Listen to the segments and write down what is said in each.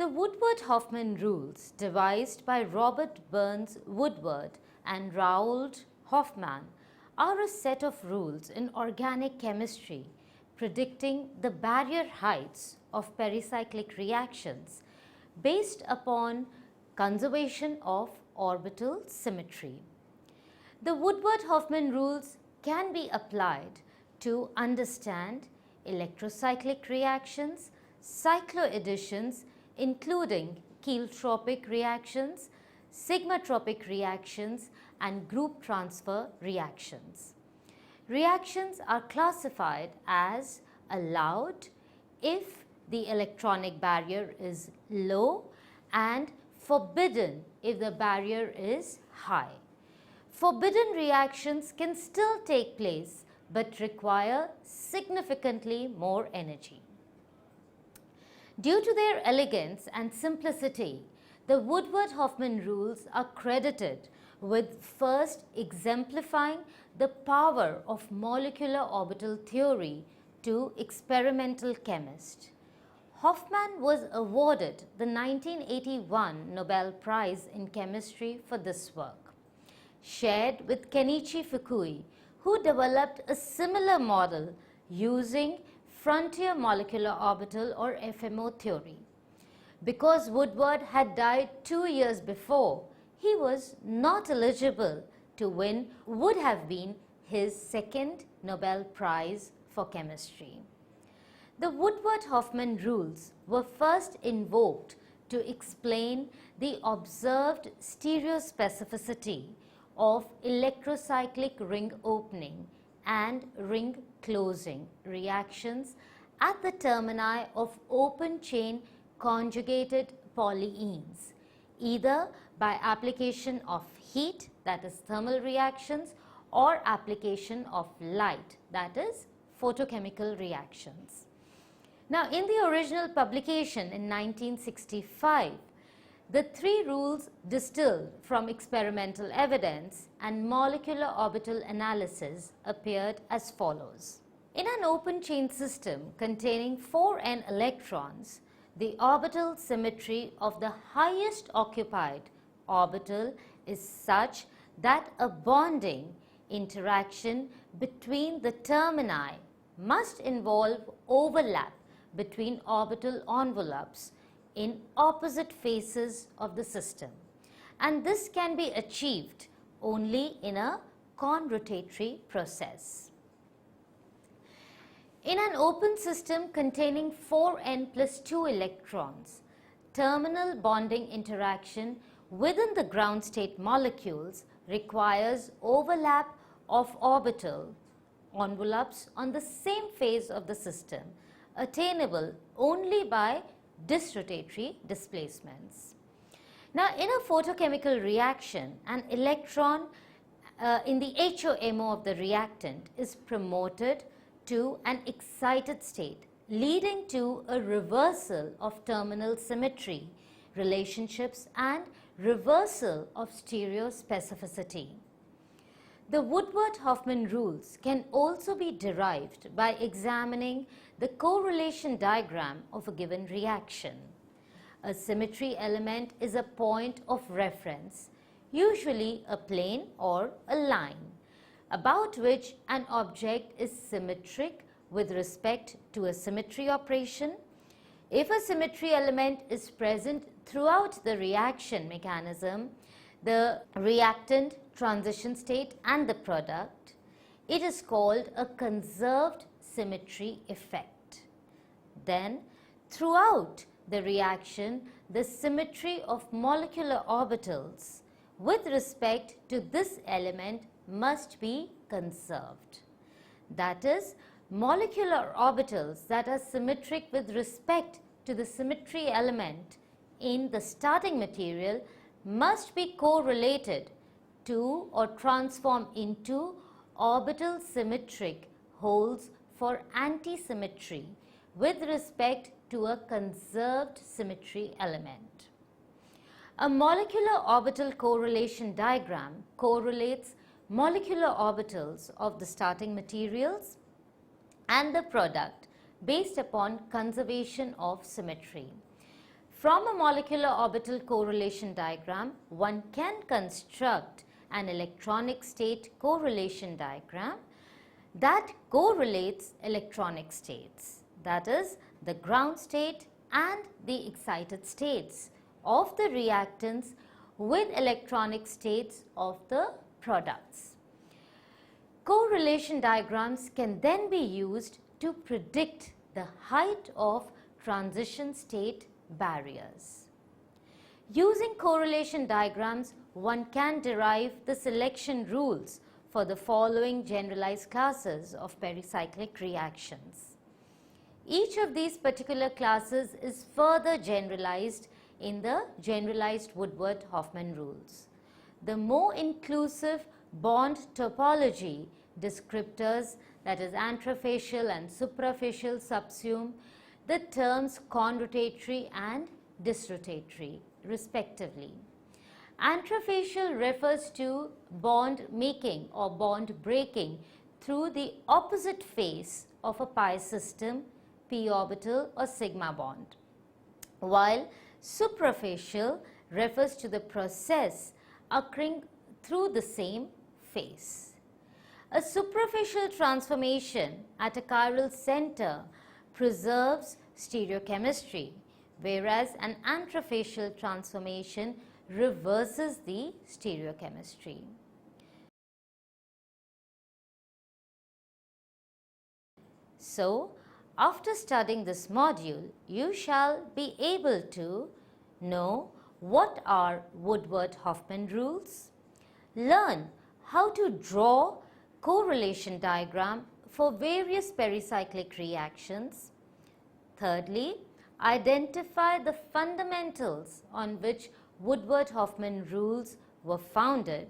The Woodward Hoffmann rules, devised by Robert Burns Woodward and Woodward Hoffmann, are a set of rules in organic chemistry predicting the barrier heights of pericyclic reactions based upon conservation of orbital symmetry. The Woodward Hoffmann rules can be applied to understand electrocyclic reactions, cycloadditions including keeltropic reactions, sigmatropic reactions and group transfer reactions. Reactions are classified as allowed if the electronic barrier is low and forbidden if the barrier is high. Forbidden reactions can still take place but require significantly more energy. Due to their elegance and simplicity, the Woodward Hoffmann rules are credited with first exemplifying the power of molecular orbital theory to experimental chemists. Hoffmann was awarded the 1981 Nobel Prize in Chemistry for this work, shared with Kenichi Fukui, who developed a similar model using frontier molecular orbital or FMO theory. Because Woodward had died 2 years before, he was not eligible to win would have been his second Nobel Prize for Chemistry. The Woodward Hoffmann rules were first invoked to explain the observed stereospecificity of electrocyclic ring opening and ring closing reactions at the termini of open chain conjugated polyenes, either by application of heat, that is thermal reactions, or application of light, that is photochemical reactions. Now, in the original publication in 1965, the three rules distilled from experimental evidence and molecular orbital analysis appeared as follows. In an open chain system containing 4n electrons, the orbital symmetry of the highest occupied orbital is such that a bonding interaction between the termini must involve overlap between orbital envelopes in opposite faces of the system, and this can be achieved only in a conrotatory process. In an open system containing 4n plus 2 electrons, terminal bonding interaction within the ground state molecules requires overlap of orbital envelopes on the same phase of the system, attainable only by disrotatory displacements. Now, in a photochemical reaction, an electron in the HOMO of the reactant is promoted to an excited state, leading to a reversal of terminal symmetry relationships and reversal of stereospecificity. The Woodward Hoffmann rules can also be derived by examining the correlation diagram of a given reaction. A symmetry element is a point of reference, usually a plane or a line, about which an object is symmetric with respect to a symmetry operation. If a symmetry element is present throughout the reaction mechanism, the reactant, transition state and the product, it is called a conserved symmetry effect. Then, throughout the reaction, the symmetry of molecular orbitals with respect to this element must be conserved. That is, molecular orbitals that are symmetric with respect to the symmetry element in the starting material must be correlated to or transform into orbital symmetric holes for anti-symmetry with respect to a conserved symmetry element. A molecular orbital correlation diagram correlates molecular orbitals of the starting materials and the product based upon conservation of symmetry. From a molecular orbital correlation diagram, one can construct an electronic state correlation diagram that correlates electronic states, that is, the ground state and the excited states of the reactants with electronic states of the products. Correlation diagrams can then be used to predict the height of transition state barriers. Using correlation diagrams, one can derive the selection rules for the following generalized classes of pericyclic reactions. Each of these particular classes is further generalized in the generalized Woodward Hoffmann rules. The more inclusive bond topology descriptors, that is antifacial and suprafacial, subsume the terms conrotatory and disrotatory respectively. Antifacial refers to bond making or bond breaking through the opposite face of a pi system, p orbital or sigma bond, while suprafacial refers to the process occurring through the same face. A suprafacial transformation at a chiral center preserves stereochemistry, whereas an antifacial transformation reverses the stereochemistry. So, after studying this module, you shall be able to know what are Woodward Hoffmann rules, learn how to draw correlation diagram for various pericyclic reactions. Thirdly, identify the fundamentals on which Woodward Hoffmann rules were founded,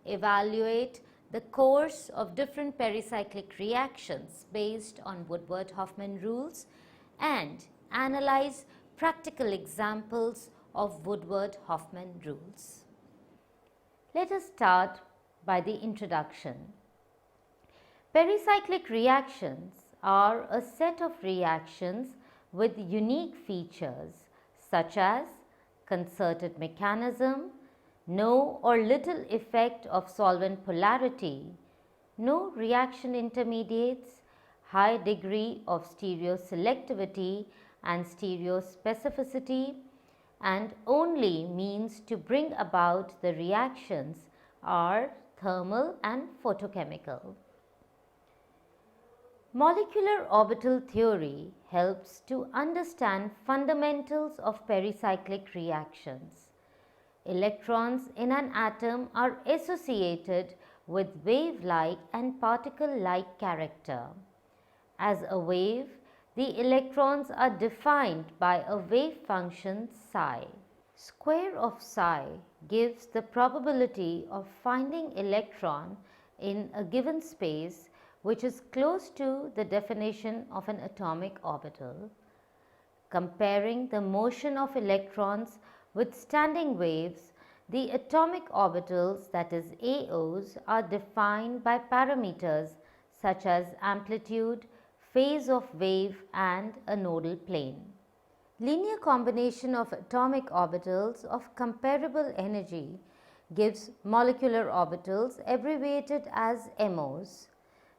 evaluate the course of different pericyclic reactions based on Woodward Hoffmann rules, and analyze practical examples of Woodward Hoffmann rules. Let us start by the introduction. Pericyclic reactions are a set of reactions with unique features such as concerted mechanism, no or little effect of solvent polarity, no reaction intermediates, high degree of stereoselectivity and stereospecificity, and only means to bring about the reactions are thermal and photochemical. Molecular orbital theory helps to understand fundamentals of pericyclic reactions. Electrons in an atom are associated with wave-like and particle-like character. As a wave, the electrons are defined by a wave function psi. Square of psi gives the probability of finding electron in a given space which is close to the definition of an atomic orbital. Comparing the motion of electrons with standing waves, the atomic orbitals, that is AOs, are defined by parameters such as amplitude, phase of wave and a nodal plane. Linear combination of atomic orbitals of comparable energy gives molecular orbitals abbreviated as MOs.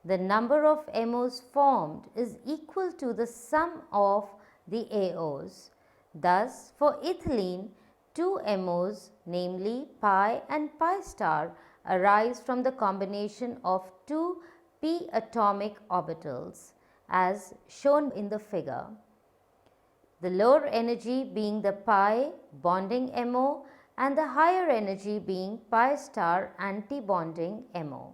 The number of MOs formed is equal to the sum of the AOs. Thus, for ethylene, two MOs, namely pi and pi star, arise from the combination of two p atomic orbitals, as shown in the figure. The lower energy being the pi bonding MO and the higher energy being pi star anti-bonding MO.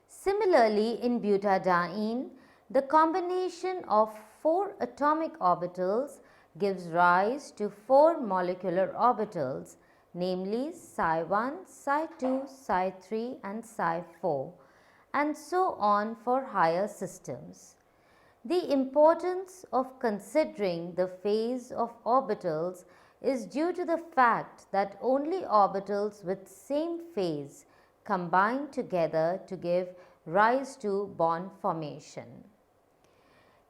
Similarly, in butadiene, the combination of 4 atomic orbitals gives rise to 4 molecular orbitals, namely psi1, psi2, psi3 and psi4, and so on for higher systems. The importance of considering the phase of orbitals is due to the fact that only orbitals with same phase combine together to give rise to bond formation.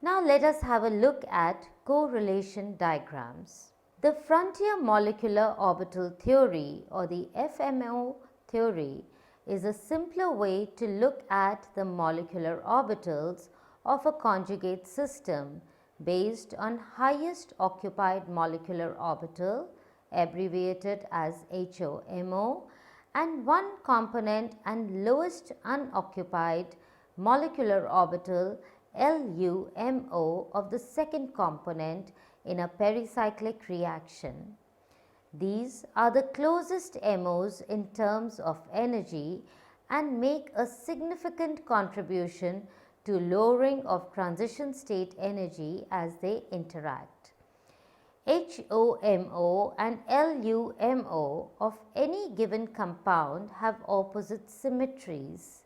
Now let us have a look at correlation diagrams. The frontier molecular orbital theory, or the FMO theory, is a simpler way to look at the molecular orbitals of a conjugate system based on highest occupied molecular orbital, abbreviated as HOMO, and one component and lowest unoccupied molecular orbital LUMO of the second component in a pericyclic reaction. These are the closest MOs in terms of energy and make a significant contribution to lowering of transition state energy as they interact. HOMO and LUMO of any given compound have opposite symmetries.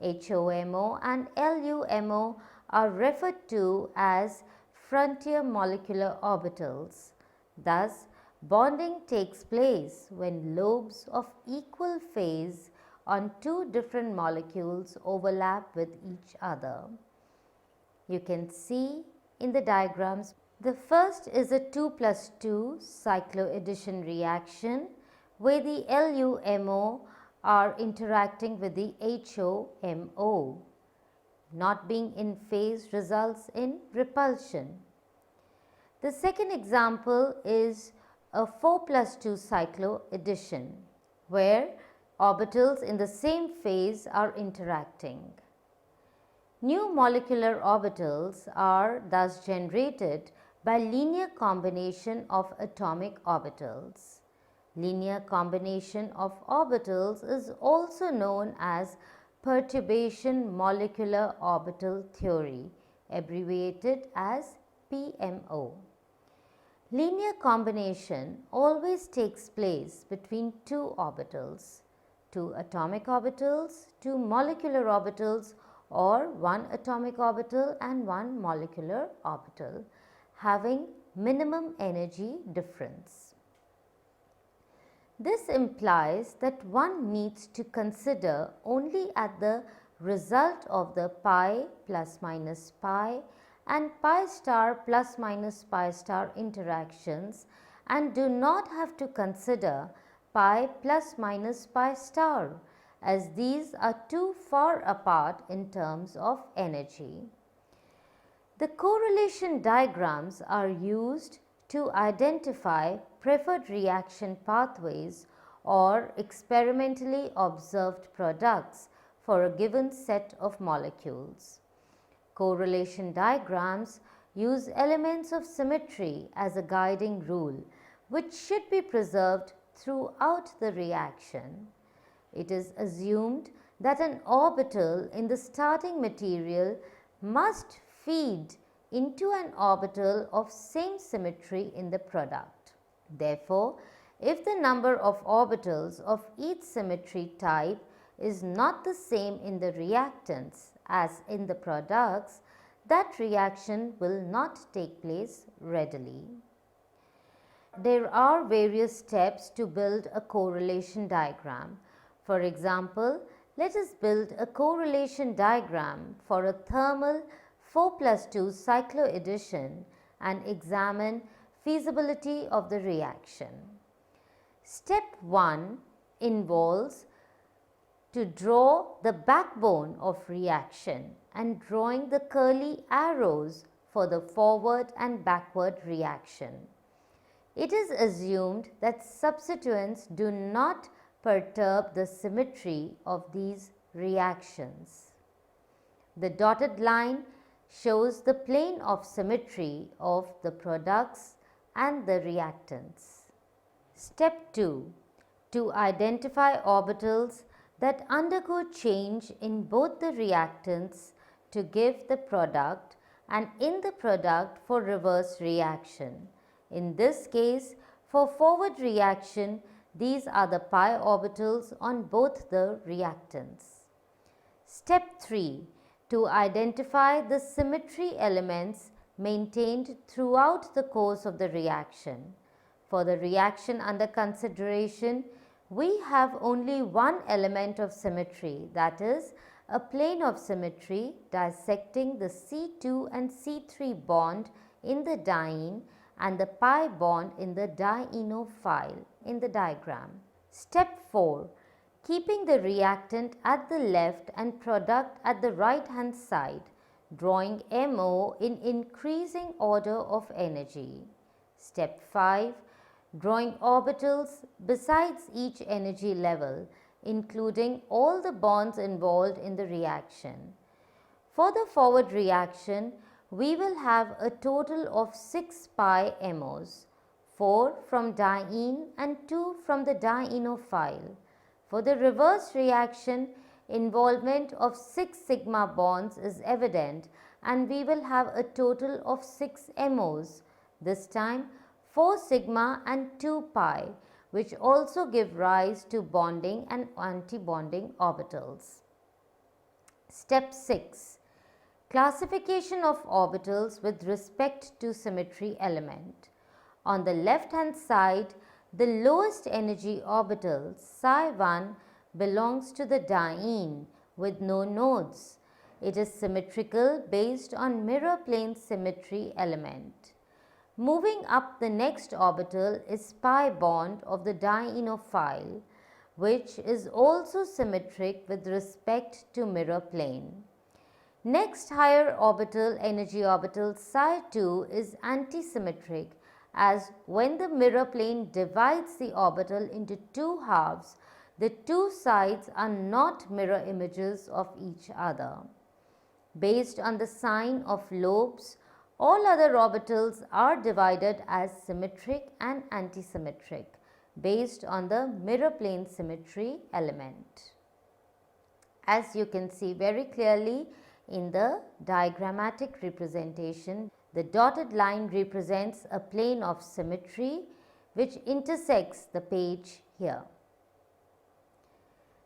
HOMO and LUMO are referred to as frontier molecular orbitals. Thus, bonding takes place when lobes of equal phase on two different molecules overlap with each other. You can see in the diagrams, the first is a 2+2 cycloaddition reaction where the LUMO are interacting with the HOMO. Not being in phase results in repulsion. The second example is a 4+2 cycloaddition where orbitals in the same phase are interacting. New molecular orbitals are thus generated by linear combination of atomic orbitals. Linear combination of orbitals is also known as perturbation molecular orbital theory, abbreviated as PMO. Linear combination always takes place between two orbitals, two atomic orbitals, two molecular orbitals, or one atomic orbital and one molecular orbital, having minimum energy difference. This implies that one needs to consider only at the result of the pi plus minus pi and pi star plus minus pi star interactions and do not have to consider pi plus minus pi star, as these are too far apart in terms of energy. The correlation diagrams are used to identify preferred reaction pathways or experimentally observed products for a given set of molecules. Correlation diagrams use elements of symmetry as a guiding rule, which should be preserved throughout the reaction. It is assumed that an orbital in the starting material must feed into an orbital of same symmetry in the product. Therefore, if the number of orbitals of each symmetry type is not the same in the reactants as in the products, that reaction will not take place readily. There are various steps to build a correlation diagram. For example, let us build a correlation diagram for a thermal 4+2 cycloaddition and examine feasibility of the reaction. Step 1 involves to draw the backbone of reaction and drawing the curly arrows for the forward and backward reaction. It is assumed that substituents do not perturb the symmetry of these reactions. The dotted line shows the plane of symmetry of the products and the reactants. Step 2. To identify orbitals that undergo change in both the reactants to give the product and in the product for reverse reaction. In this case, for forward reaction, these are the pi orbitals on both the reactants. Step 3. To identify the symmetry elements maintained throughout the course of the reaction. For the reaction under consideration, we have only one element of symmetry, that is, a plane of symmetry dissecting the C2 and C3 bond in the diene and the pi bond in the dienophile in the diagram. Step 4. Keeping the reactant at the left and product at the right hand side, drawing MO in increasing order of energy. Step 5. Drawing orbitals besides each energy level, including all the bonds involved in the reaction. For the forward reaction, we will have a total of 6 pi MOs, 4 from diene and 2 from the dienophile. For the reverse reaction, involvement of 6 sigma bonds is evident and we will have a total of 6 MOs, this time 4 sigma and 2 pi, which also give rise to bonding and anti-bonding orbitals. Step 6. Classification of orbitals with respect to symmetry element. On the left hand side, the lowest energy orbital, psi 1, belongs to the diene with no nodes. It is symmetrical based on mirror plane symmetry element. Moving up, the next orbital is pi bond of the dienophile, which is also symmetric with respect to mirror plane. Next higher orbital, energy orbital psi 2, is antisymmetric, as when the mirror plane divides the orbital into two halves, the two sides are not mirror images of each other. Based on the sign of lobes, all other orbitals are divided as symmetric and antisymmetric based on the mirror plane symmetry element. As you can see very clearly in the diagrammatic representation, the dotted line represents a plane of symmetry which intersects the page here.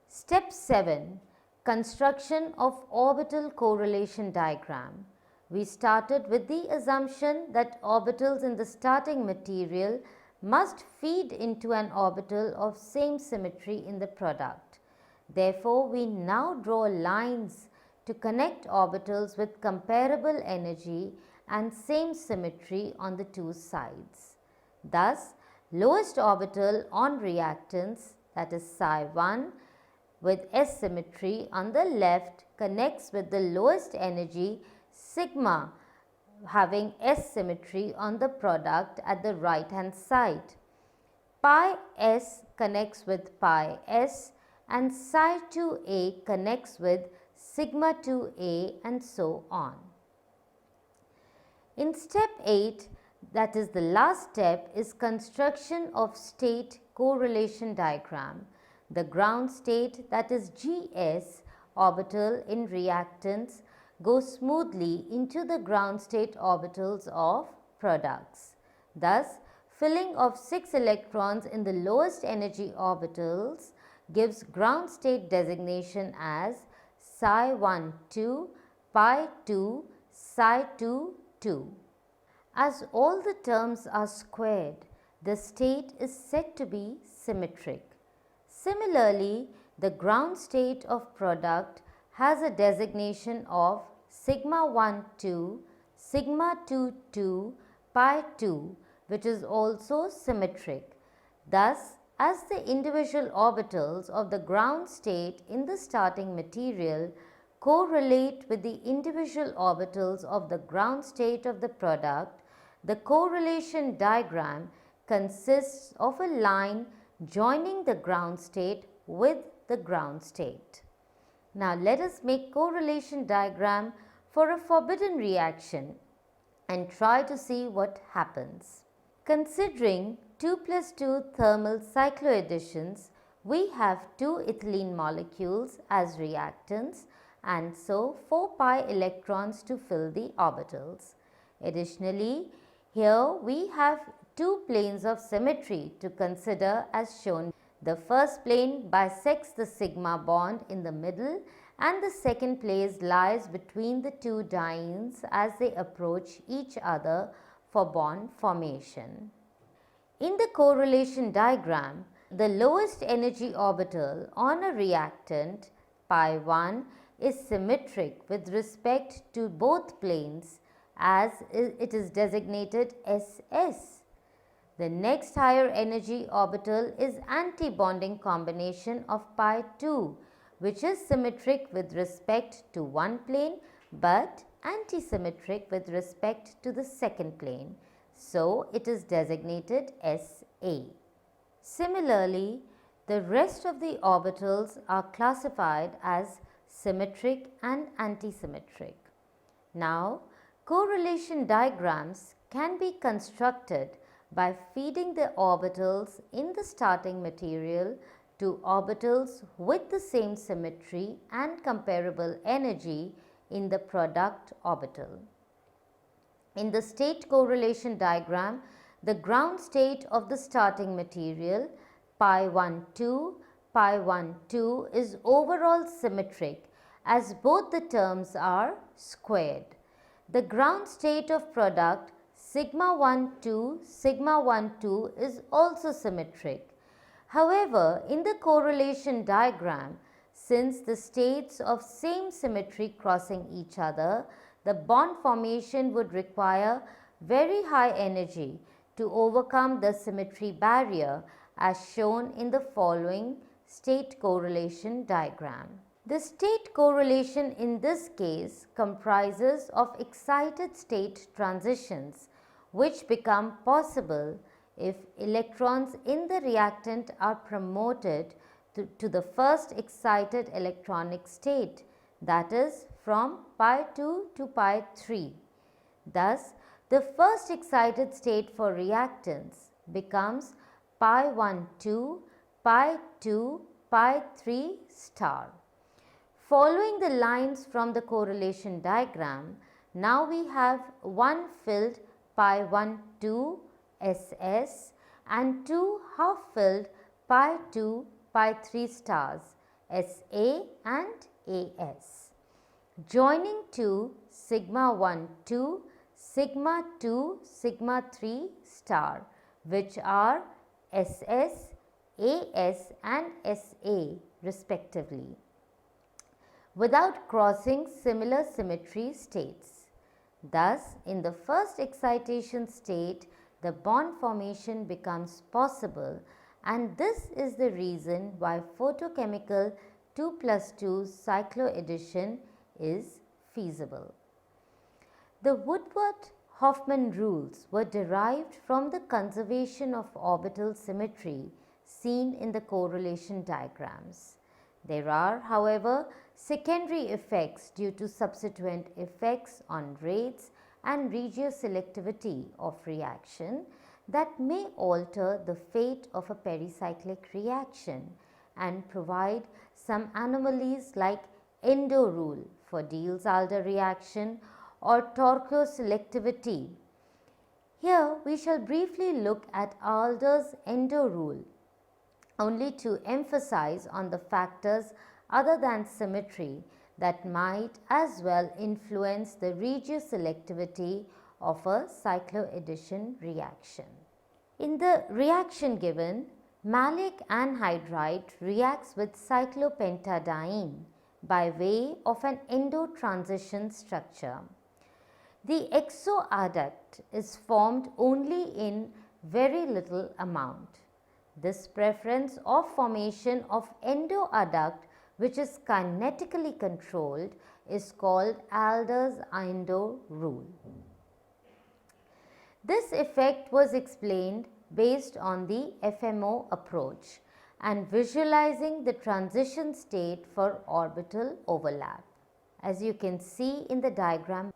Step 7. Construction of orbital correlation diagram. We started with the assumption that orbitals in the starting material must feed into an orbital of same symmetry in the product. Therefore, we now draw lines to connect orbitals with comparable energy and same symmetry on the two sides. Thus, lowest orbital on reactants, that is psi 1, with S symmetry on the left connects with the lowest energy sigma having S symmetry on the product at the right hand side. Pi S connects with pi S and psi 2a connects with sigma 2a and so on. In step 8, that is the last step, is construction of state correlation diagram. The ground state, that is GS orbital in reactants, goes smoothly into the ground state orbitals of products. Thus, filling of 6 electrons in the lowest energy orbitals gives ground state designation as psi 1 2, pi 2, psi 2 2. As all the terms are squared, the state is said to be symmetric. Similarly, the ground state of product has a designation of sigma 1 2, sigma 2 2, pi 2, which is also symmetric. Thus, as the individual orbitals of the ground state in the starting material correlate with the individual orbitals of the ground state of the product, the correlation diagram consists of a line joining the ground state with the ground state. Now, let us make correlation diagram for a forbidden reaction and try to see what happens. Considering 2 plus 2 thermal cycloadditions, we have 2 ethylene molecules as reactants and so 4 pi electrons to fill the orbitals. Additionally, here we have 2 planes of symmetry to consider as shown. The first plane bisects the sigma bond in the middle and the second plane lies between the two dienes as they approach each other for bond formation. In the correlation diagram, the lowest energy orbital on a reactant, pi 1, is symmetric with respect to both planes as it is designated SS. The next higher energy orbital is anti-bonding combination of pi 2, which is symmetric with respect to one plane but antisymmetric with respect to the second plane. So, it is designated SA. Similarly, the rest of the orbitals are classified as symmetric and antisymmetric. Now, correlation diagrams can be constructed by feeding the orbitals in the starting material to orbitals with the same symmetry and comparable energy in the product orbital. In the state correlation diagram, the ground state of the starting material pi 1 2 pi 1 2 is overall symmetric as both the terms are squared. The ground state of product sigma 1 2 sigma 1 2 is also symmetric. However, in the correlation diagram, since the states of same symmetry crossing each other, the bond formation would require very high energy to overcome the symmetry barrier as shown in the following state correlation diagram. The state correlation in this case comprises of excited state transitions which become possible if electrons in the reactant are promoted to the first excited electronic state, that is from pi 2 to pi 3. Thus, the first excited state for reactants becomes pi 1 2 pi 2 pi 3 star. Following the lines from the correlation diagram, now we have one filled pi 1 2 SS and two half filled pi 2 pi 3 stars SA and AS. Joining to sigma 1 2 sigma 2 sigma 3 star, which are SS, AS and SA respectively, without crossing similar symmetry states. Thus, in the first excitation state, the bond formation becomes possible, and this is the reason why photochemical 2+2 cycloaddition is feasible. The Woodward Hoffmann rules were derived from the conservation of orbital symmetry seen in the correlation diagrams. There are, however, secondary effects due to subsequent effects on rates and regioselectivity of reaction that may alter the fate of a pericyclic reaction and provide some anomalies like endo rule for Diels-Alder reaction or torquoselectivity. Here we shall briefly look at Alder's endo rule only to emphasize on the factors other than symmetry that might as well influence the regioselectivity of a cycloaddition reaction. In the reaction given, maleic anhydride reacts with cyclopentadiene by way of an endo-transition structure. The exoadduct is formed only in very little amount. This preference of formation of endoadduct, which is kinetically controlled, is called Alder's endo rule. This effect was explained based on the FMO approach and visualizing the transition state for orbital overlap. As you can see in the diagram,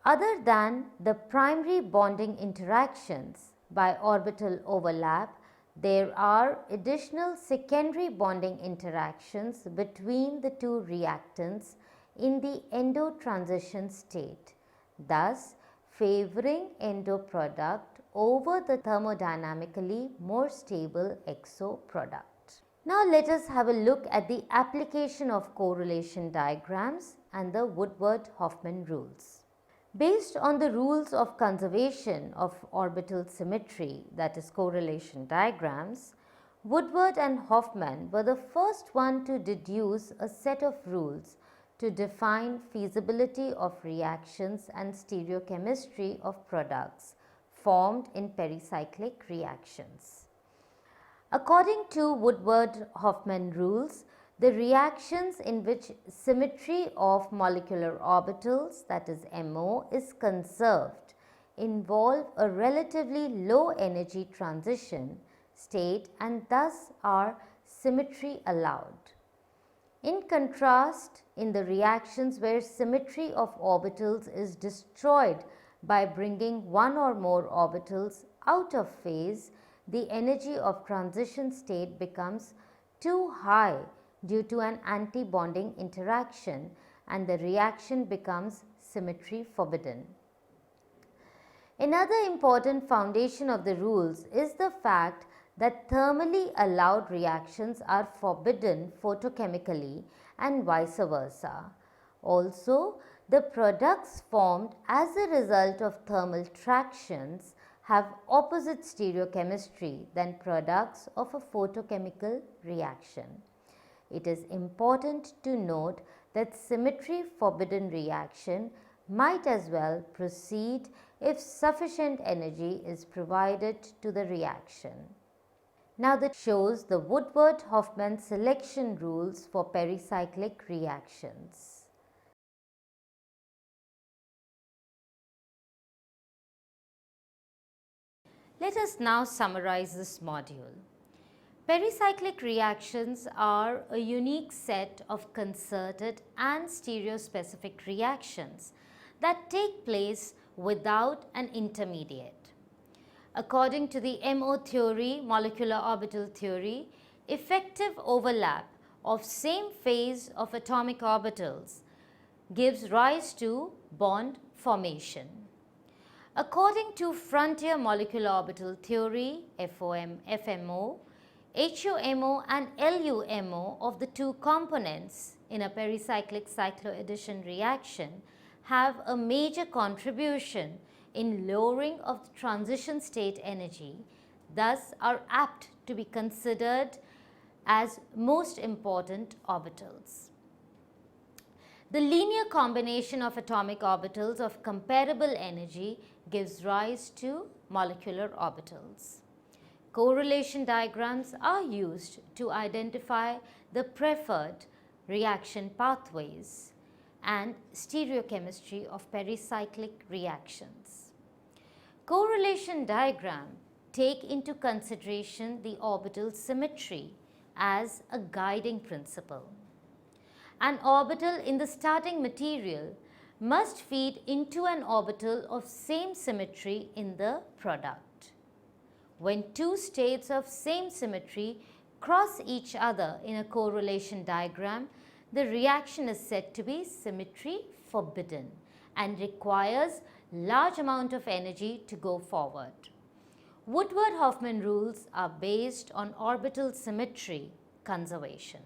other than the primary bonding interactions by orbital overlap, there are additional secondary bonding interactions between the two reactants in the endo transition state, thus favoring endo product over the thermodynamically more stable exo product. Now let us have a look at the application of correlation diagrams and the Woodward Hoffmann rules. Based on the rules of conservation of orbital symmetry, that is correlation diagrams, Woodward and Hoffmann were the first one to deduce a set of rules to define feasibility of reactions and stereochemistry of products formed in pericyclic reactions. According to Woodward Hoffmann rules, the reactions in which symmetry of molecular orbitals, that is MO, is conserved involve a relatively low energy transition state and thus are symmetry allowed. In contrast, in the reactions where symmetry of orbitals is destroyed by bringing one or more orbitals out of phase, the energy of transition state becomes too high due to an anti-bonding interaction and the reaction becomes symmetry forbidden. Another important foundation of the rules is the fact that thermally allowed reactions are forbidden photochemically and vice versa. Also, the products formed as a result of thermal tractions have opposite stereochemistry than products of a photochemical reaction. It is important to note that symmetry forbidden reaction might as well proceed if sufficient energy is provided to the reaction. Now that shows the Woodward Hoffmann selection rules for pericyclic reactions. Let us now summarize this module. Pericyclic reactions are a unique set of concerted and stereospecific reactions that take place without an intermediate. According to the MO theory, molecular orbital theory, effective overlap of same phase of atomic orbitals gives rise to bond formation. According to frontier molecular orbital theory, FMO, HUMO and LUMO of the two components in a pericyclic cycloaddition reaction have a major contribution in lowering of the transition state energy, thus are apt to be considered as most important orbitals. The linear combination of atomic orbitals of comparable energy gives rise to molecular orbitals. Correlation diagrams are used to identify the preferred reaction pathways and stereochemistry of pericyclic reactions. Correlation diagrams take into consideration the orbital symmetry as a guiding principle. An orbital in the starting material must feed into an orbital of same symmetry in the product. When two states of same symmetry cross each other in a correlation diagram, the reaction is said to be symmetry forbidden and requires large amount of energy to go forward. Woodward Hoffmann rules are based on orbital symmetry conservation.